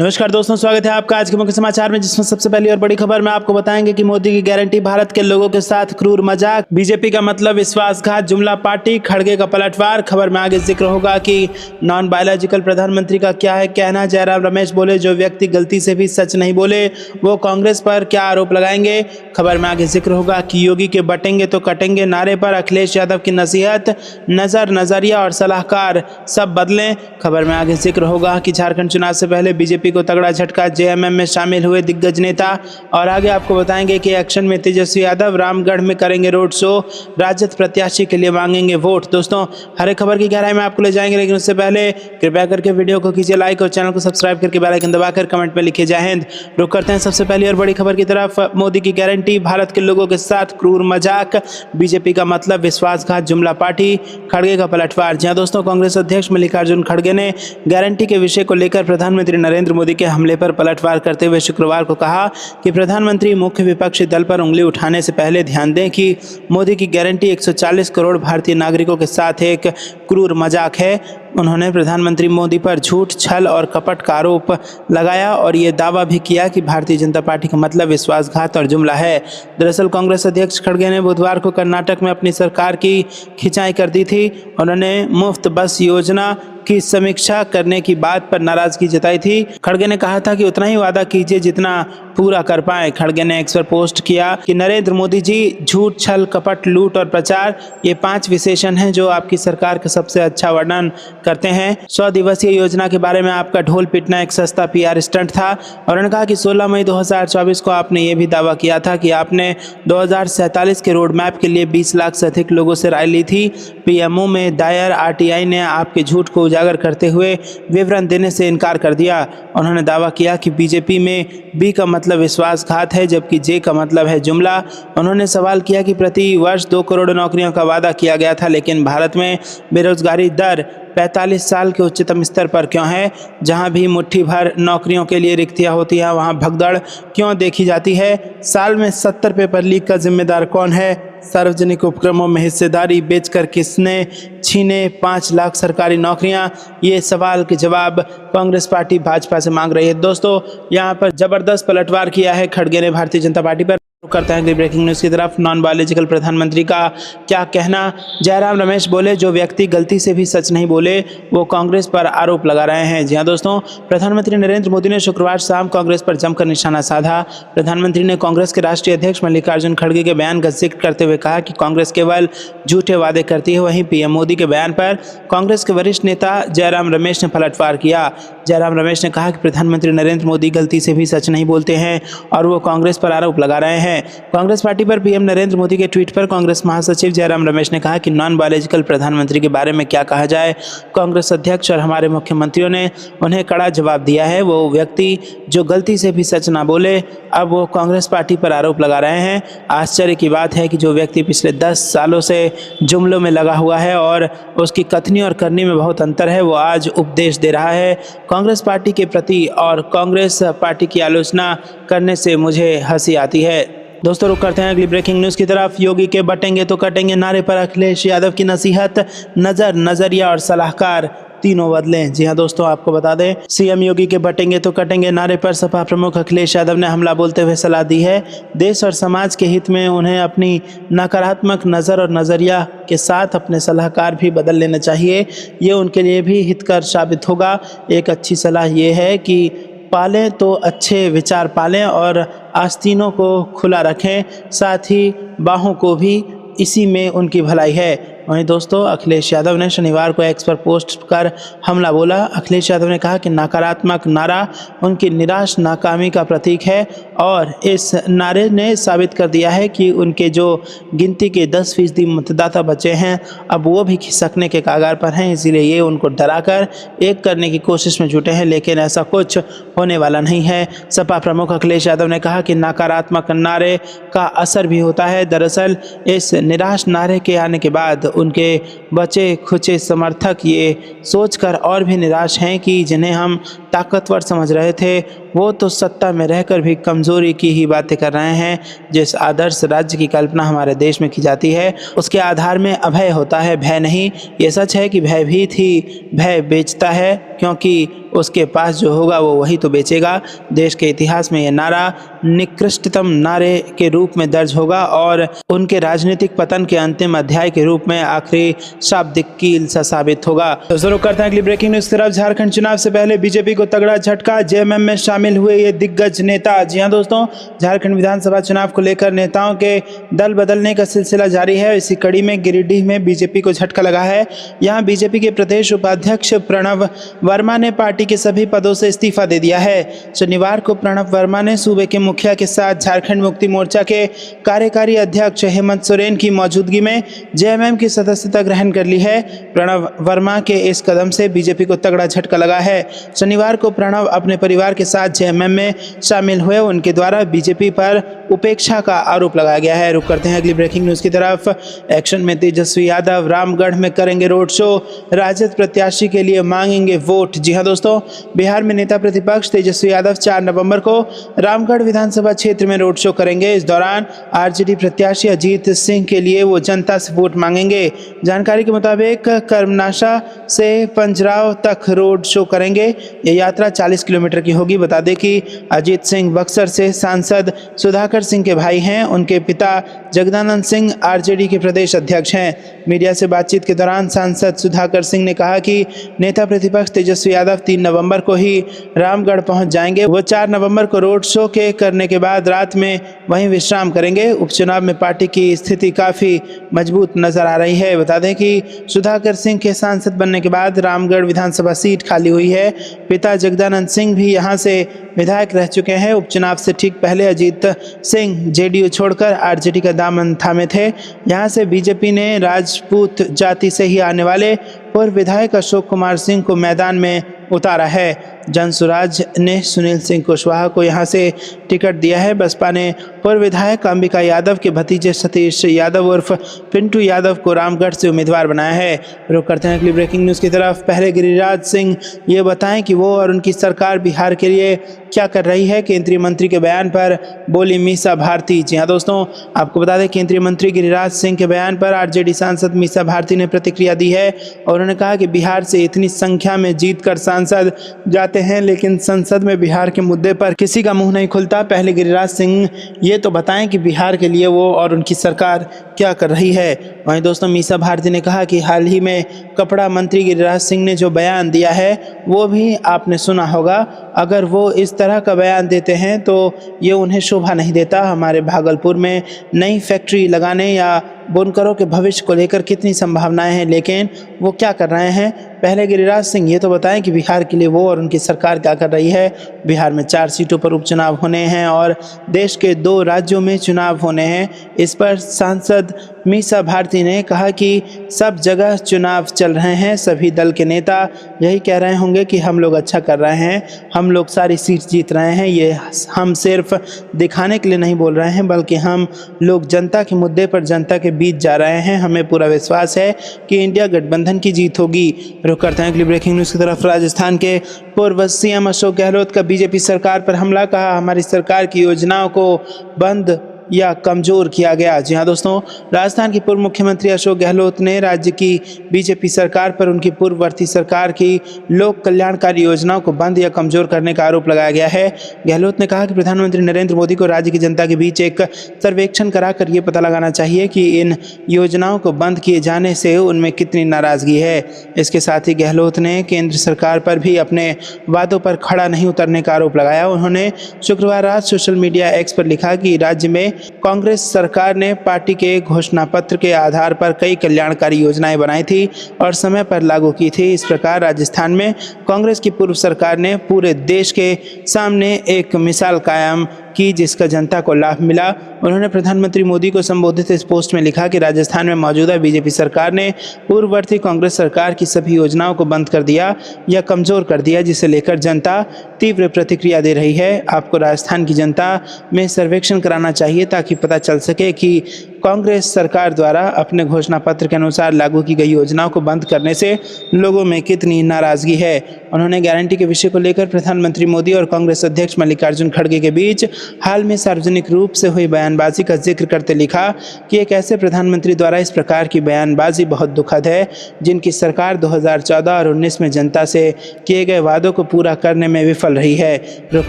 नमस्कार दोस्तों, स्वागत है आपका आज के मुख्य समाचार में, जिसमें सबसे पहली और बड़ी खबर में आपको बताएंगे कि मोदी की गारंटी, भारत के लोगों के साथ क्रूर मजाक, बीजेपी का मतलब विश्वासघात, जुमला पार्टी, खड़गे का पलटवार। खबर में आगे जिक्र होगा कि नॉन बायोलॉजिकल प्रधानमंत्री का क्या है कहना। जयराम रमेश बोले, जो व्यक्ति गलती से भी सच नहीं बोले वो कांग्रेस पर क्या आरोप लगाएंगे। खबर में आगे जिक्र होगा कि योगी के बटेंगे तो कटेंगे नारे पर अखिलेश यादव की नसीहत, नजरिया और सलाहकार सब बदलें। खबर में आगे जिक्र होगा कि झारखंड चुनाव से पहले बीजेपी को तगड़ा झटका, जेएमएम में शामिल हुए दिग्गज नेता। और आगे आपको बताएंगे कि एक्शन में तेजस्वी यादव रामगढ़ में करेंगे रोड शो, राजद प्रत्याशी के लिए मांगेंगे वोट। दोस्तों, हर एक खबर की गहराई में आपको ले जाएंगे, लेकिन उससे पहले कृपया करके वीडियो को कीजिए लाइक और चैनल को सब्सक्राइब करके बेल आइकन दबाकर कमेंट में लिखिए जय हिंद। रुक करते हैं सबसे पहली और बड़ी खबर की तरफ। मोदी की गारंटी, भारत के लोगों के साथ क्रूर मजाक, बीजेपी का मतलब विश्वासघात, जुमला पार्टी, खड़गे का पलटवार। जी हां दोस्तों, कांग्रेस अध्यक्ष मल्लिकार्जुन खड़गे ने गारंटी के विषय को लेकर प्रधानमंत्री नरेंद्र मोदी के हमले पर पलटवार करते हुए शुक्रवार को कहा कि प्रधानमंत्री मुख्य विपक्षी दल पर उंगली उठाने से पहले ध्यान दें कि मोदी की गारंटी 140 करोड़ भारतीय नागरिकों के साथ एक क्रूर मजाक है। उन्होंने प्रधानमंत्री मोदी पर झूठ, छल और कपट का आरोप लगाया और ये दावा भी किया कि भारतीय जनता पार्टी का मतलब विश्वासघात और जुमला है। दरअसल कांग्रेस अध्यक्ष खड़गे ने बुधवार को कर्नाटक में अपनी सरकार की खिंचाई कर दी थी। उन्होंने मुफ्त बस योजना की समीक्षा करने की बात पर नाराजगी जताई थी। खड़गे ने कहा था कि उतना ही वादा कीजिए जितना पूरा कर पाए। खड़गे ने एक्स पर पोस्ट किया कि नरेंद्र मोदी जी, झूठ, छल, कपट, लूट और प्रचार, ये 5 विशेषण हैं जो आपकी सरकार का सबसे अच्छा वर्णन करते हैं। 100 दिवसीय योजना के बारे में आपका ढोल पीटना एक सस्ता पीआर स्टंट था। और उन्होंने कहा कि 16 मई 2024 को आपने ये भी दावा किया था कि आपने 2047 के रोड मैप के लिए 20 लाख से अधिक लोगों से राय ली थी। पीएमओ में दायर आरटीआई ने आपके झूठ को उजागर करते हुए विवरण देने से इनकार कर दिया। उन्होंने दावा किया कि बीजेपी में बी का मतलब विश्वासघात है, जबकि जे का मतलब है जुमला। उन्होंने सवाल किया कि प्रति वर्ष 2 करोड़ नौकरियों का वादा किया गया था, लेकिन भारत में बेरोजगारी दर 45 साल के उच्चतम स्तर पर क्यों है। जहां भी मुट्ठी भर नौकरियों के लिए रिक्तियां होती हैं, वहां भगदड़ क्यों देखी जाती है। साल में 70 पेपर लीक का जिम्मेदार कौन है। सार्वजनिक उपक्रमों में हिस्सेदारी बेचकर किसने छीने 5 लाख सरकारी नौकरियां। ये सवाल के जवाब कांग्रेस पार्टी भाजपा से मांग रही है। दोस्तों, यहाँ पर जबरदस्त पलटवार किया है खड़गे ने भारतीय जनता पार्टी पर। करते हैं ब्रेकिंग न्यूज़ की तरफ। नॉन बायोलॉजिकल प्रधानमंत्री का क्या कहना। जयराम रमेश बोले, जो व्यक्ति गलती से भी सच नहीं बोले वो कांग्रेस पर आरोप लगा रहे हैं। जी हां दोस्तों, प्रधानमंत्री नरेंद्र मोदी ने शुक्रवार शाम कांग्रेस पर जमकर निशाना साधा। प्रधानमंत्री ने कांग्रेस के राष्ट्रीय अध्यक्ष मल्लिकार्जुन खड़गे के बयान का जिक्र करते हुए कहा कि कांग्रेस केवल झूठे वादे करती है। वहीं पीएम मोदी के बयान पर कांग्रेस के वरिष्ठ नेता जयराम रमेश ने पलटवार किया। जयराम रमेश ने कहा कि प्रधानमंत्री नरेंद्र मोदी गलती से भी सच नहीं बोलते हैं और वो कांग्रेस पर आरोप लगा रहे हैं। कांग्रेस पार्टी पर पीएम नरेंद्र मोदी के ट्वीट पर कांग्रेस महासचिव जयराम रमेश ने कहा कि नॉन बायोलॉजिकल प्रधानमंत्री के बारे में क्या कहा जाए। कांग्रेस अध्यक्ष और हमारे मुख्यमंत्रियों ने उन्हें कड़ा जवाब दिया है। वो व्यक्ति जो गलती से भी सच ना बोले, अब वो कांग्रेस पार्टी पर आरोप लगा रहे हैं। आश्चर्य की बात है कि जो व्यक्ति पिछले 10 सालों से जुमलों में लगा हुआ है और उसकी कथनी और करनी में बहुत अंतर है, वो आज उपदेश दे रहा है कांग्रेस पार्टी के प्रति। और कांग्रेस पार्टी की आलोचना करने से मुझे हंसी आती है। दोस्तों, रुक करते हैं अगली ब्रेकिंग न्यूज़ की तरफ। योगी के बटेंगे तो कटेंगे नारे पर अखिलेश यादव की नसीहत, नजरिया और सलाहकार तीनों बदलें। जी हां दोस्तों, आपको बता दें, सीएम योगी के बटेंगे तो कटेंगे नारे पर सपा प्रमुख अखिलेश यादव ने हमला बोलते हुए सलाह दी है। देश और समाज के हित में उन्हें अपनी नकारात्मक नज़र और नज़रिया के साथ अपने सलाहकार भी बदल लेना चाहिए। ये उनके लिए भी हितकर साबित होगा। एक अच्छी सलाह ये है कि पालें तो अच्छे विचार पालें और आस्तीनों को खुला रखें, साथ ही बाहों को भी, इसी में उनकी भलाई है। वहीं दोस्तों, अखिलेश यादव ने शनिवार को एक्स पर पोस्ट कर हमला बोला। अखिलेश यादव ने कहा कि नकारात्मक नारा उनकी निराश नाकामी का प्रतीक है और इस नारे ने साबित कर दिया है कि उनके जो गिनती के 10% मतदाता बचे हैं, अब वो भी खिसकने के कगार पर हैं। इसीलिए ये उनको डराकर एक करने की कोशिश में जुटे हैं, लेकिन ऐसा कुछ होने वाला नहीं है। सपा प्रमुख अखिलेश यादव ने कहा कि नकारात्मक नारे का असर भी होता है। दरअसल इस निराश नारे के आने के बाद उनके बचे खुचे समर्थक ये सोचकर और भी निराश हैं कि जिन्हें हम ताकतवर समझ रहे थे, वो तो सत्ता में रहकर भी कमजोरी की ही बातें कर रहे हैं। जिस आदर्श राज्य की कल्पना हमारे देश में की जाती है उसके आधार में अभय होता है, भय नहीं। ये सच है कि भयभीत ही भय बेचता है, क्योंकि उसके पास जो होगा वो वही तो बेचेगा। देश के इतिहास में यह नारा निकृष्टतम नारे के रूप में दर्ज होगा और उनके राजनीतिक पतन के अंतिम अध्याय के रूप में आखिरी शाब्दिक कील सा साबित होगा। तो शुरू करते हैं अगली ब्रेकिंग न्यूज की तरफ। झारखंड चुनाव से पहले बीजेपी को तगड़ा झटका, जेएमएम में शामिल हुए ये दिग्गज नेता। जी हां दोस्तों, झारखंड विधानसभा चुनाव को लेकर नेताओं के दल बदलने का सिलसिला जारी है। इसी कड़ी में गिरिडीह में बीजेपी को झटका लगा है। यहाँ बीजेपी के प्रदेश उपाध्यक्ष प्रणव वर्मा ने पार्टी के सभी पदों से इस्तीफा दे दिया है। शनिवार को प्रणव वर्मा ने सूबे के मुखिया के साथ झारखंड मुक्ति मोर्चा के कार्यकारी अध्यक्ष हेमंत सोरेन की मौजूदगी में जेएमएम की सदस्यता ग्रहण कर ली है। प्रणव वर्मा के इस कदम से बीजेपी को तगड़ा झटका लगा है। शनिवार को प्रणव अपने परिवार के साथ जेएमएम में शामिल हुए। उनके द्वारा बीजेपी पर उपेक्षा का आरोप लगाया गया है। रुक करते हैं अगली ब्रेकिंग न्यूज की तरफ। एक्शन में तेजस्वी यादव रामगढ़ में करेंगे रोड शो, राजद प्रत्याशी के लिए मांगेंगे वोट। जी हां दोस्तों, बिहार में नेता प्रतिपक्ष तेजस्वी यादव 4 नवंबर को रामगढ़ विधानसभा क्षेत्र में रोड शो करेंगे। इस दौरान आरजेडी प्रत्याशी अजीत सिंह के लिए वो जनता से वोट मांगेंगे। जानकारी के मुताबिक कर्मनाशा से पंजराव तक रोड शो करेंगे। ये यात्रा 40 किलोमीटर की होगी। बता दें कि अजीत सिंह बक्सर से सांसद सुधाकर सिंह के भाई हैं। उनके पिता जगदानंद सिंह आरजेडी के प्रदेश अध्यक्ष हैं। मीडिया से बातचीत के दौरान सांसद सुधाकर सिंह ने कहा कि नेता प्रतिपक्ष तेजस्वी यादव 3 नवंबर को ही रामगढ़ पहुंच जाएंगे। वो 4 नवंबर को रोड शो के करने के बाद रात में वहीं विश्राम करेंगे। उपचुनाव में पार्टी की स्थिति काफी मजबूत नजर आ रही है। बता दें कि सुधाकर सिंह के सांसद बनने के बाद रामगढ़ विधानसभा सीट खाली हुई है। पिता जगदानंद सिंह भी यहां से विधायक रह चुके हैं। उपचुनाव से ठीक पहले अजीत सिंह जेडीयू छोड़कर आरजेडी का दामन थामे थे। यहां से बीजेपी ने राजपूत जाति से ही आने वाले पूर्व विधायक अशोक कुमार सिंह को मैदान में उतारा है। जनसुराज ने सुनील सिंह कुशवाहा को यहां से टिकट दिया है। बसपा ने पूर्व विधायक अंबिका यादव के भतीजे सतीश यादव उर्फ पिंटू यादव को रामगढ़ से उम्मीदवार बनाया है। रुक करते हैं अगली ब्रेकिंग न्यूज़ की तरफ। पहले गिरिराज सिंह ये बताएं कि वो और उनकी सरकार बिहार के लिए क्या कर रही है। केंद्रीय मंत्री के बयान पर बोली मीसा भारती। जी हाँ दोस्तों, आपको बता दें केंद्रीय मंत्री गिरिराज सिंह के बयान पर आरजेडी सांसद मीसा भारती ने प्रतिक्रिया दी है और उन्होंने कहा कि बिहार से इतनी संख्या में जीतकर सांसद जाते हैं, लेकिन संसद में बिहार के मुद्दे पर किसी का मुंह नहीं खुलता। पहले गिरिराज सिंह ये तो बताएं कि बिहार के लिए वो और उनकी सरकार क्या कर रही है। वहीं दोस्तों, मीसा भारती ने कहा कि हाल ही में कपड़ा मंत्री गिरिराज सिंह ने जो बयान दिया है वो भी आपने सुना होगा। अगर वो इस तरह का बयान देते हैं तो ये उन्हें शोभा नहीं देता। हमारे भागलपुर में नई फैक्ट्री लगाने या बुनकरों के भविष्य को लेकर कितनी संभावनाएं हैं, लेकिन वो क्या कर रहे हैं। पहले गिरिराज सिंह ये तो बताएं कि बिहार के लिए वो और उनकी सरकार क्या कर रही है। बिहार में 4 सीटों पर उपचुनाव होने हैं और देश के 2 राज्यों में चुनाव होने हैं। इस पर सांसद मीसा भारती ने कहा कि सब जगह चुनाव चल रहे हैं। सभी दल के नेता यही कह रहे होंगे कि हम लोग अच्छा कर रहे हैं, हम लोग सारी सीट जीत रहे हैं। ये हम सिर्फ दिखाने के लिए नहीं बोल रहे हैं, बल्कि हम लोग जनता के मुद्दे पर जनता के बीच जा रहे हैं। हमें पूरा विश्वास है कि इंडिया गठबंधन की जीत होगी। रुक करते हैं अगली ब्रेकिंग न्यूज़ की तरफ। राजस्थान के पूर्व सीएम अशोक गहलोत का बीजेपी सरकार पर हमला। कहा हमारी सरकार की योजनाओं को बंद या कमजोर किया गया। जी हाँ दोस्तों, राजस्थान के पूर्व मुख्यमंत्री अशोक गहलोत ने राज्य की बीजेपी सरकार पर उनकी पूर्ववर्ती सरकार की लोक कल्याणकारी योजनाओं को बंद या कमजोर करने का आरोप लगाया गया है। गहलोत ने कहा कि प्रधानमंत्री नरेंद्र मोदी को राज्य की जनता के बीच एक सर्वेक्षण कराकर ये पता लगाना चाहिए कि इन योजनाओं को बंद किए जाने से उनमें कितनी नाराजगी है। इसके साथ ही गहलोत ने केंद्र सरकार पर भी अपने वादों पर खड़ा नहीं उतरने का आरोप लगाया। उन्होंने शुक्रवार रात सोशल मीडिया एक्स पर लिखा कि राज्य में कांग्रेस सरकार ने पार्टी के घोषणा पत्र के आधार पर कई कल्याणकारी योजनाएं बनाई थी और समय पर लागू की थी। इस प्रकार राजस्थान में कांग्रेस की पूर्व सरकार ने पूरे देश के सामने एक मिसाल कायम की जिसका जनता को लाभ मिला। उन्होंने प्रधानमंत्री मोदी को संबोधित इस पोस्ट में लिखा कि राजस्थान में मौजूदा बीजेपी सरकार ने पूर्ववर्ती कांग्रेस सरकार की सभी योजनाओं को बंद कर दिया या कमजोर कर दिया, जिसे लेकर जनता तीव्र प्रतिक्रिया दे रही है। आपको राजस्थान की जनता में सर्वेक्षण कराना चाहिए ताकि पता चल सके कि कांग्रेस सरकार द्वारा अपने घोषणा पत्र के अनुसार लागू की गई योजनाओं को बंद करने से लोगों में कितनी नाराजगी है। उन्होंने गारंटी के विषय को लेकर प्रधानमंत्री मोदी और कांग्रेस अध्यक्ष मल्लिकार्जुन खड़गे के बीच हाल में सार्वजनिक रूप से हुई बयानबाजी का जिक्र करते लिखा कि एक ऐसे प्रधानमंत्री द्वारा इस प्रकार की बयानबाजी बहुत दुखद है जिनकी सरकार 2014 और 19 में जनता से किए गए वादों को पूरा करने में विफल रही है। रुख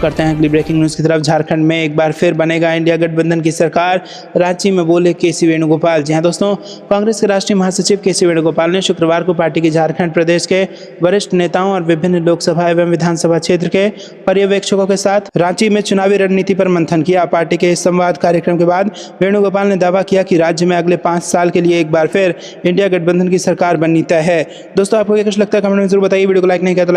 करते हैं अगली ब्रेकिंग न्यूज़ की तरफ। झारखंड में एक बार फिर बनेगा इंडिया गठबंधन की सरकार, रांची में बोले केसी वेणुगोपाल। जी हाँ दोस्तों, कांग्रेस के राष्ट्रीय महासचिव केसी वेणुगोपाल ने शुक्रवार को पार्टी की झारखंड प्रदेश के वरिष्ठ नेताओं और विभिन्न लोकसभा एवं विधानसभा क्षेत्र के पर्यवेक्षकों के साथ रांची में चुनावी रणनीति पर मंथन किया। पार्टी के इस संवाद कार्यक्रम के बाद वेणुगोपाल ने दावा किया कि राज्य में अगले 5 साल के लिए एक बार फिर इंडिया गठबंधन की सरकार बननी तय है। दोस्तों, आपको क्या कुछ लगता है कमेंट में जरूर बताइए। वीडियो को लाइक नहीं किया तो